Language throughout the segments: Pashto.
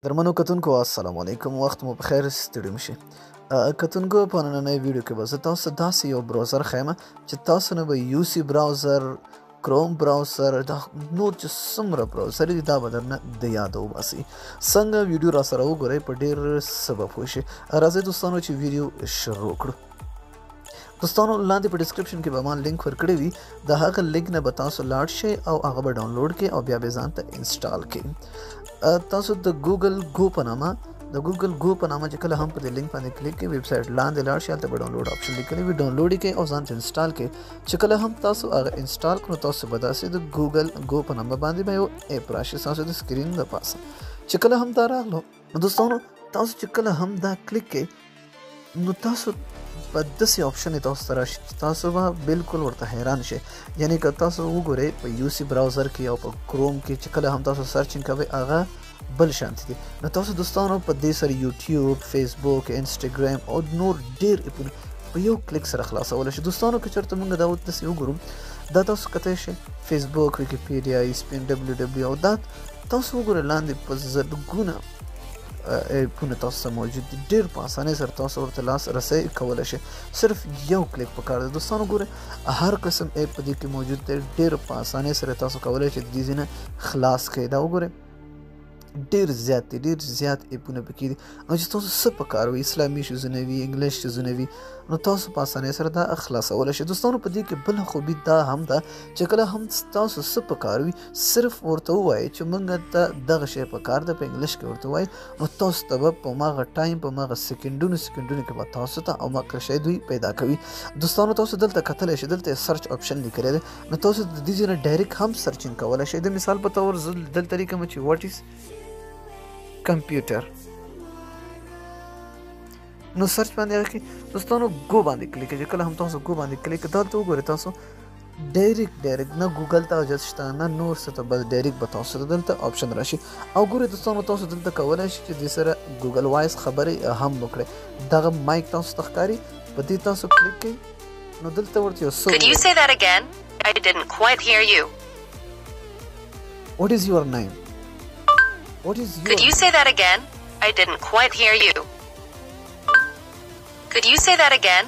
درمنو کتونکو السلام علیکم وخت مو بخیر ستړي مشه کتونکو په نننۍ ویډیو کې به زه تاسو داسې یو براوزر ښیم چې تاسو نه به یو سی براوزر کروم براوزر دا نور چې څومره براوزر دي دا به درنه د یاده وباسي څنګه ویډیو را سره وګورئ په ډېر څه به پوه شئ راځئ دوستانو چې ویډیو شروع کړو دوستانو لاندې په ډسکرپشن کې به ما لینک ورکړی وي د هغه لینک نه به تاسو لاړ شئ او هغه به ډاونلوډ کړئ او بیا به ځان ته انسټال کړئ تاسو د ګوګل ګو په نامه چې کله هم په دې لینک باندې کلیک کړئ ویب سایټ لاندې لاړ شئ هلته به ډاونلوډ آپشن لیکلی وي ډاونلوډ یې کړئ او ځان ته انسټال کړئ چې کله هم تاسو هغه انسټال کړو تاسو به داسې د ګوګل ګو په نامه باندې به یو ایپ راشي ستاسو د سکرین د پاسه چې کله هم دا راغلو نو دوستانو تاسو چې کله هم دا کلیک کړئ نو تاسو په داسې آپشن تاسو ته راشي چې تاسو به بالکل ورته حیران شئ یعنی که تاسو وګورئ په یو سی براوزر کې او په کروم کې چې کله هم تاسو سرچینګ کوئ هغه بل شانتي دي نو تاسو دوستانو په دې سره یوټیوب فیسبوک انسټاګرام او نور ډېر اپونه په یو کلیک سره خلاصولی شي دوستانو که چېرته موږ دا داسې وګورو دا تاسو کتی شئ فیسبوک ویکیپیډیا اسپین WW او دا تاسو وګورئ لاندې په زرګونه اپونه تاسو سره موجود دي ډېر په اسانۍ سره تاسو ورته لاس رسی کولی شئ صرف یو کلیک پکار دی دوستانو ګورئ هر قسم اپ په دې کې موجود دی ډېر په اسانۍ سره تاسو کولی شئ د دې ځای خلاص کړئ دا وګورئ ډېر زیات اپونه پکې دي او چې تاسو څه پکار وي اسلامي شیزونه وي انګلیش شیزونه وي نو تاسو په اسانۍ سره دا خلاصولی شئ دوستانو په دې کې بله خوبي دا هم ده چې کله هم تاسو څه پکار وي صرف ورته ووایئ چې موږ ته دغه شی پکار ده په انګلیش کې ورته ووایئ نو تاسو ته به په هماغه ټایم په هماغه سکندونو کې به تاسو ته هماغه شی دوی پیدا کوي دوستانو تاسو دلته کتلی شئ دلته سرچ آپشن لیکلی دی نو تاسو د دې ځای نه ډایرکټ هم سرچینګ کولی شئ د مثال په طور زه دلته لیکم چې واټ از کمپیوټر نو سرچ باندې هغه کې دوستانو ګو باندې کلیک کړئ کله هم تاسو ګو باندې کلیک کړئ دلته وګورئ تاسو ډایرکټ نه ګوګل ته حاجت شته نه نور څه ته بس ډایرکټ به تاسو ته دلته آپشن راشي او ګورئ دوستانو تاسو دلته کولی شئ چې دې سره ګوګل وایس خبرې هم وکړئ دغه مایک تاسو ته ښکاري په دې تاسو کلیک کړئ نو دلته ورته یو څه Could you say that again? I didn't quite hear you. What is your name? Could you say that again? I didn't quite hear you. Could you say that again?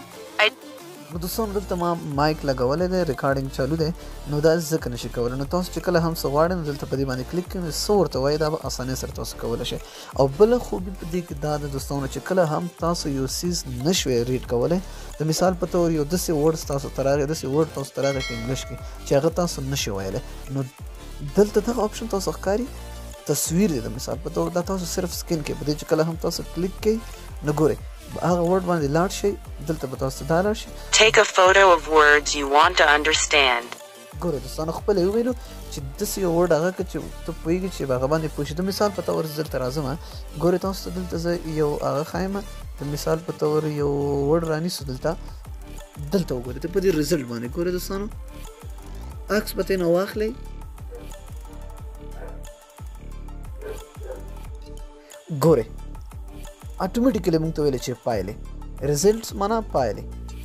دوستانو دلته ما مایک لګولی دی ریکارډینګ چالو دی نو دا ځکه نشي کولی نو تاسو چې کله هم څه غواړئ نو دلته په دې باندې کلیک کړئ څه ورته وایي دا به اسانۍ سره تاسو کولی شئ او بله خوبي په دې کې دا ده دوستانو چې کله هم تاسو یو څیز نشوئ ریډ کولی د مثال په طور یو داسې ورډ تاسو ته راغی داسې ورډ تاسو ته راغی په انګلیش کې چې هغه تاسو نشئ ویلی نو دلته دغه آپشن تاسو ښکاري تصویر دی د مثال په طور دا تاسو صرف سکین کې په دې چې کله هم تاسو کلیک کړئ نو ګورئ هغه ورډ باندې لاړ شئ دلته به تاسو دا لاړ شئ Take a photo of words you want to understand. ګورئ دوستانو خپله یې وویلو چې داسې یو ورډ هغه که چې ته پوهېږې چې په هغه باندې پوه شي د مثال په طور زه دلته راځم ګورئ تاسو ته دلته زه یو هغه ښایم د مثال په طور یو ورډ رانیسو دلته وګورئ ته په دې رزلټ باندې ګورئ دوستانو عکس به ترېنه واخلئ ګورئ اټومیټیکلی موږ ته ویلې چې پایلې ریزلټس معنا پایلې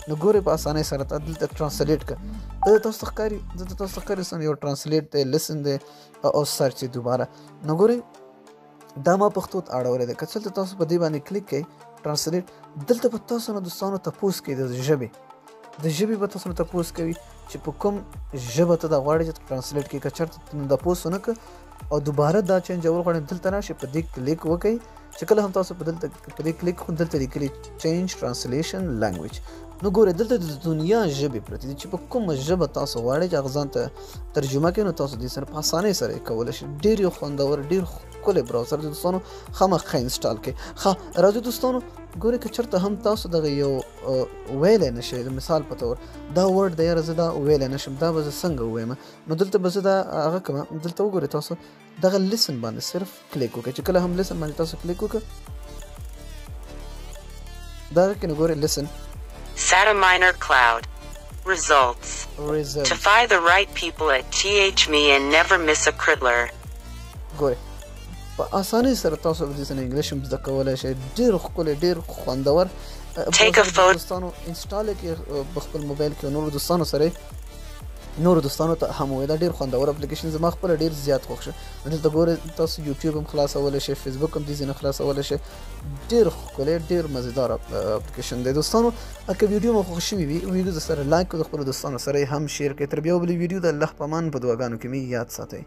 نو ګورئ په اسانۍ سره ته دلته ټرانسلیټ کړه دا تاسو ته ښکاري دلته تاسو ته ښکاري یو ټرانسلیټ دی لسن دی او سرچ دی دوباره نو ګورئ دا ما پښتو ته اړولی دی که چلته تاسو په دې باندې کلیک کړئ ټرانسلیټ دلته به تاسو نه دوستانو تپوس کوي د ژبې به تاسو نه تپوس کوي چې په کوم ژبه ته دا غواړئ چې ټرانسلیټ کړئ که چېرته تپوس ونه کړه او دوباره دا چینجول غواړئ دلته راشئ په دې کلیک وکړئ چې کله هم تاسو په دې کلیک خو دلته لیکلي چینج ټرانسلیشن لینګویج نو ګورئ دلته د دنیا ژبې پرتې دي چې په کومه ژبه تاسو غواړئ چې هغه ځان ته ترجمه کړئ نو تاسو دې سره په اسانۍ سره یې کولی شئ ډېر یو خوندور ډېر ښکلی براوزر دی دوستانو خامخا انسټال کړئ ښه راځئ دوستانو ګورئ که چېرته هم تاسو دغه یو ویلی نه شئ د مثال په طور دا ورډ دی یاره زه دا ویلی نه شم دا به زه څنګه ووایم نو دلته به زه دا هغه کړم دلته وګورئ تاسو دغه لیسن باندې صرف کلیک وکړئ چې کله هم لیسن باندې تاسو کلیک وکړه دغه کې نو ګورئ لیسن Sat a minor cloud. Results. To find the right people at THME and never miss a criddler. ګورئ په اسانۍ سره تاسو به دې څه انګلیش هم زده کولی شئ ډېر ښکلی ډېر خوندور دوستانو انسټال یې کړئ په خپل موبایل کې نورو دوستانو سره نور دوستانو ته هم وایي دا ډېر خوندور اپلیکیشن زما خپله ډېر زیات خوښ شه. دلته ګورئ تاسو یوټیوب هم خلاصولی شئ، فیسبوک هم دې ځینې خلاصولی شئ. ډېر ښکلی ډېر مزېدار اپلیکیشن دی دوستانو. که ویډیو مو خوښ شوي وي ویډیو د سره لایک کړئ، د خپلو دوستانو سره یې هم شیر کړئ. تر بیا بلې ویډیو د الله په امان په دعاګانو کې مې یاد ساتئ.